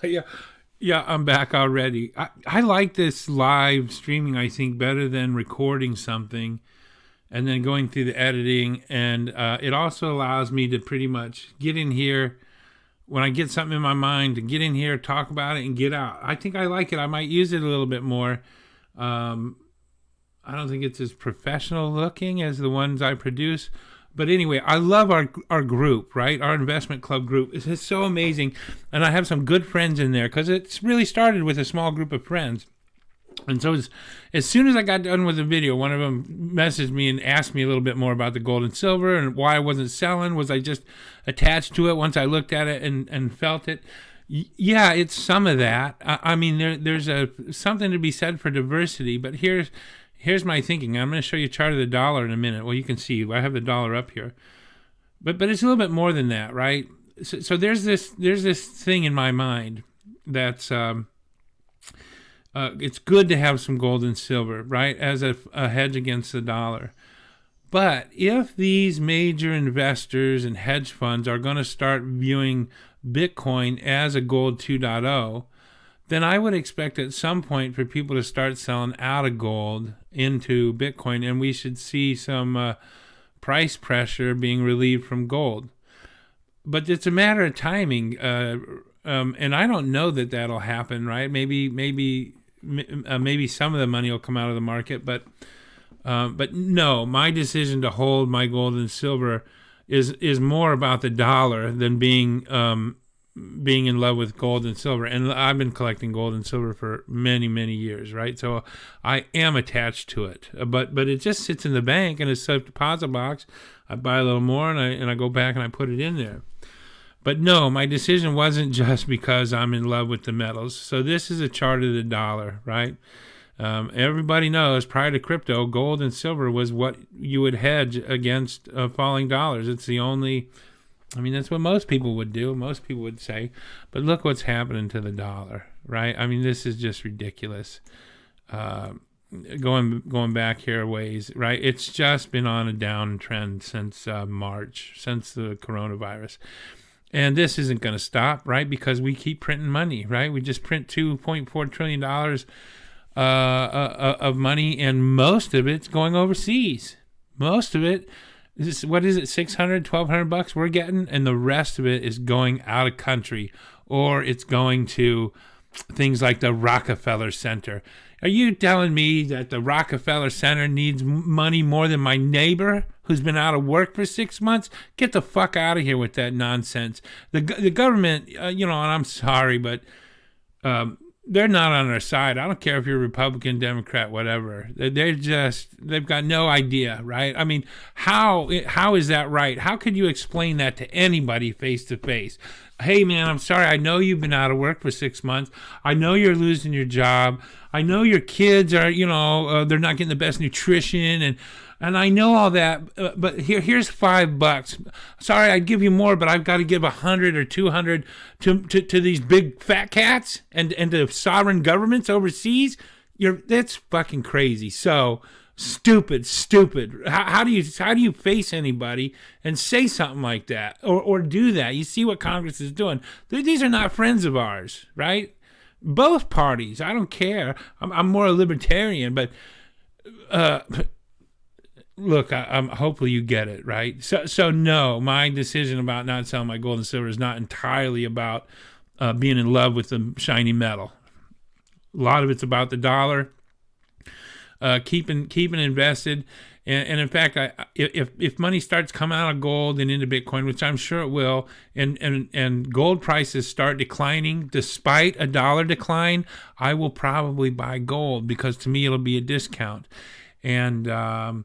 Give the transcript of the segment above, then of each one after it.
Yeah, yeah, I'm back already. I like this live streaming, I think, better than recording something and then going through the editing. And it also allows me to pretty much get in here when I get something in my mind to get in here, talk about it, and get out. I think I like it. I might use it a little bit more. Um, I don't think it's as professional looking as the ones I produce. But anyway, I love our group, right? Our investment club group. It's so amazing. And I have some good friends in there because it's really started with a small group of friends. And so as soon as I got done with the video, one of them messaged me and asked me a little bit more about the gold and silver and why I wasn't selling. Was I just attached to it once I looked at it and felt it? Yeah, it's some of that. I mean, there's something to be said for diversity, but here's my thinking. I'm going to show you a chart of the dollar in a minute. Well, you can see I have the dollar up here, but it's a little bit more than that, right? So there's this thing in my mind that's it's good to have some gold and silver, right, as a hedge against the dollar. But if these major investors and hedge funds are going to start viewing Bitcoin as a gold 2.0, then I would expect at some point for people to start selling out of gold into Bitcoin, and we should see some price pressure being relieved from gold. But it's a matter of timing, and I don't know that that'll happen, right? Maybe some of the money will come out of the market, but no, my decision to hold my gold and silver is more about the dollar than being in love with gold and silver. And I've been collecting gold and silver for many years, right? So I am attached to it, but it just sits in the bank in a safe deposit box. I buy a little more and I go back and I put it in there. But no, my decision wasn't just because I'm in love with the metals. So this is a chart of the dollar, right? Everybody knows prior to crypto, gold and silver was what you would hedge against falling dollars. It's the only, I mean, that's what most people would do. Most people would say, but look what's happening to the dollar, right? I mean, this is just ridiculous. Going back here a ways, right? It's just been on a downtrend since March, since the coronavirus. And this isn't going to stop, right? Because we keep printing money, right? We just print $2.4 trillion of money, and most of it's going overseas. Most of it is, what is it, $600, $1,200 we're getting, and the rest of it is going out of country, or it's going to things like the Rockefeller Center. Are you telling me that the Rockefeller Center needs money more than my neighbor who's been out of work for 6 months? Get the fuck out of here with that nonsense. The government, and I'm sorry, but they're not on our side. I don't care if you're Republican, Democrat, whatever. They've got no idea, right? I mean, how is that right? How could you explain that to anybody face to face? Hey, man, I'm sorry. I know you've been out of work for 6 months. I know you're losing your job. I know your kids are, they're not getting the best nutrition, and I know all that. But here's $5. Sorry, I'd give you more, but I've got to give 100 or 200 to these big fat cats and to sovereign governments overseas. That's fucking crazy. So stupid. How do you face anybody and say something like that or do that? You see what Congress is doing. These are not friends of ours, right? Both parties. I don't care. I'm more a libertarian, but look, I'm hopefully you get it, right? So no, my decision about not selling my gold and silver is not entirely about being in love with the shiny metal. A lot of it's about the dollar. Keeping invested, and in fact, if money starts coming out of gold and into Bitcoin, which I'm sure it will, and gold prices start declining despite a dollar decline, I will probably buy gold because to me it'll be a discount, and there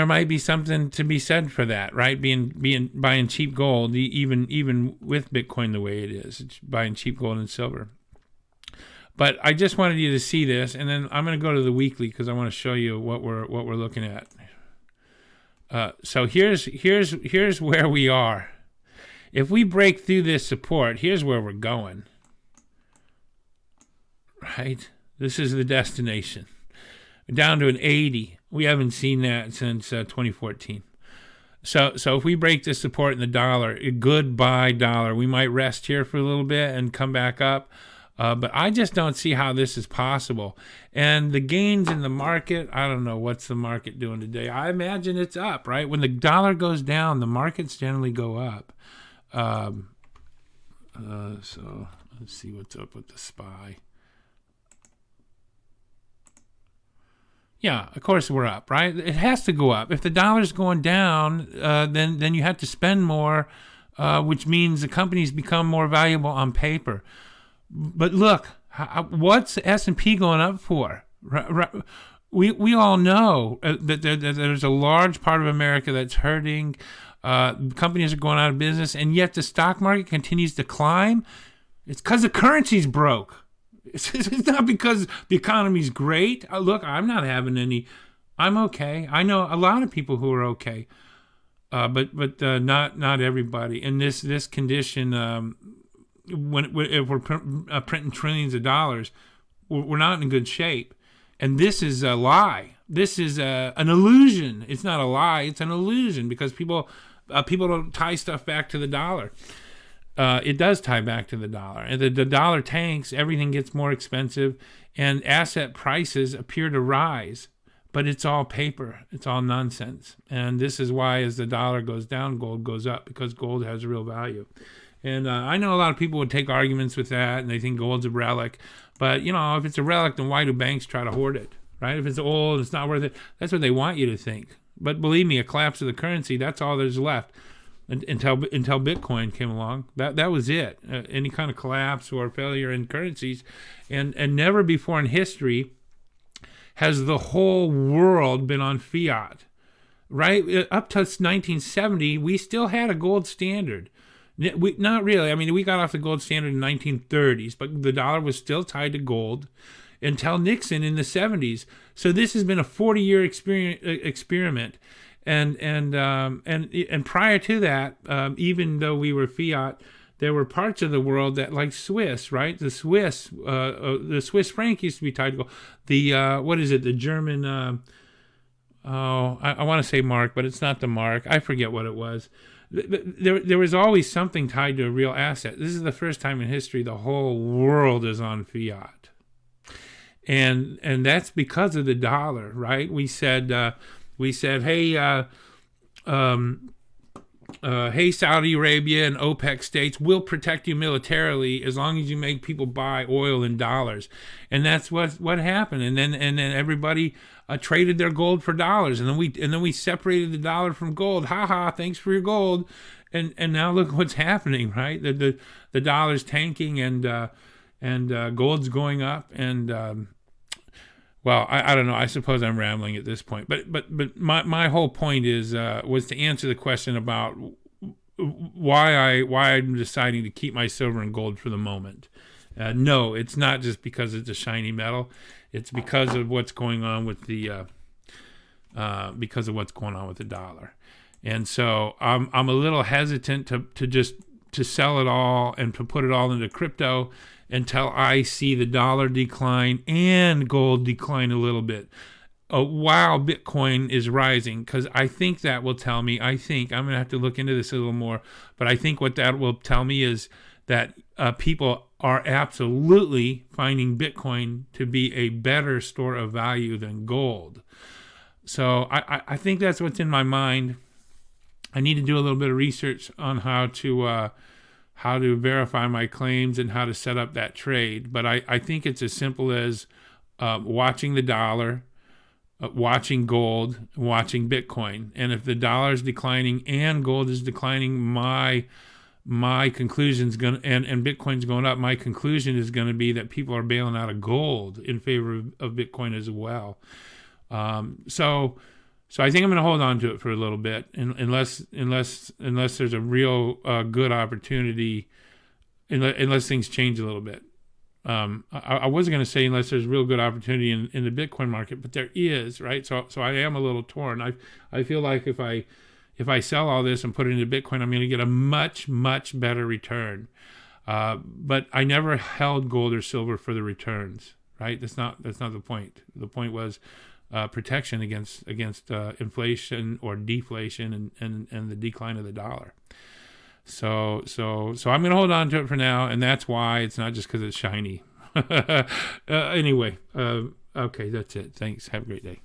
might be something to be said for that, right? Buying cheap gold, even with Bitcoin the way it is, it's buying cheap gold and silver. But I just wanted you to see this, and then I'm going to go to the weekly because I want to show you what we're looking at. So here's where we are. If we break through this support, here's where we're going. Right? This is the destination. Down to an 80. We haven't seen that since 2014. So if we break this support in the dollar, goodbye dollar. We might rest here for a little bit and come back up. But I just don't see how this is possible. And the gains in the market, I don't know what's the market doing today. I imagine it's up, right? When the dollar goes down, the markets generally go up. So let's see what's up with the SPY. Yeah, of course we're up, right? It has to go up. If the dollar's going down, then you have to spend more, which means the companies become more valuable on paper. But look, what's S&P going up for? We all know that there's a large part of America that's hurting. Companies are going out of business, and yet the stock market continues to climb. It's because the currency's broke. It's not because the economy's great. Look, I'm not having any. I'm okay. I know a lot of people who are okay, but not everybody. In this condition, if we're printing trillions of dollars, we're not in good shape. And this is a lie. This is an illusion. It's not a lie. It's an illusion because people don't tie stuff back to the dollar. It does tie back to the dollar. And the dollar tanks, everything gets more expensive, and asset prices appear to rise. But it's all paper. It's all nonsense. And this is why as the dollar goes down, gold goes up, because gold has real value. And I know a lot of people would take arguments with that, and they think gold's a relic. But, if it's a relic, then why do banks try to hoard it, right? If it's old, it's not worth it. That's what they want you to think. But believe me, a collapse of the currency, that's all there's left. Until Bitcoin came along, that was it. Any kind of collapse or failure in currencies, and never before in history has the whole world been on fiat, right? Up to 1970, we still had a gold standard. Not really. I mean, we got off the gold standard in the 1930s, but the dollar was still tied to gold until Nixon in the 70s. So this has been a 40-year experiment. And prior to that, even though we were fiat, there were parts of the world that, like Swiss, right? The Swiss franc used to be tied to gold. The German? I want to say mark, but it's not the mark. I forget what it was. There was always something tied to a real asset. This is the first time in history the whole world is on fiat, and that's because of the dollar, right? We said, hey, hey, Saudi Arabia and OPEC states, we'll protect you militarily as long as you make people buy oil in dollars, and that's what happened. And then everybody traded their gold for dollars, and then we separated the dollar from gold. Ha ha! Thanks for your gold, and now look what's happening, right? The dollar's tanking, and gold's going up, and well, I don't know. I suppose I'm rambling at this point, but my whole point was to answer the question about why I'm deciding to keep my silver and gold for the moment. No, it's not just because it's a shiny metal. It's because of what's going on with the dollar, and so I'm a little hesitant to sell it all and to put it all into crypto until I see the dollar decline and gold decline a little bit, while Bitcoin is rising, because I think that will tell me. I think I'm gonna have to look into this a little more, but I think what that will tell me is that people are absolutely finding Bitcoin to be a better store of value than gold. So I think that's what's in my mind. I need to do a little bit of research on how to verify my claims and how to set up that trade. But I think it's as simple as watching the dollar, watching gold, watching Bitcoin. And if the dollar is declining and gold is declining, my conclusion's going to, and Bitcoin's going up, my conclusion is going to be that people are bailing out of gold in favor of Bitcoin as well. So I think I'm going to hold on to it for a little bit, unless there's a real good opportunity, unless things change a little bit. I wasn't going to say unless there's real good opportunity in the Bitcoin market, but there is, right? So I am a little torn. I feel like if I sell all this and put it into Bitcoin, I'm going to get a much, much better return. But I never held gold or silver for the returns, right? That's not the point. The point was protection against inflation or deflation and the decline of the dollar. So I'm going to hold on to it for now, and that's why it's not just because it's shiny. Anyway, okay, that's it. Thanks. Have a great day.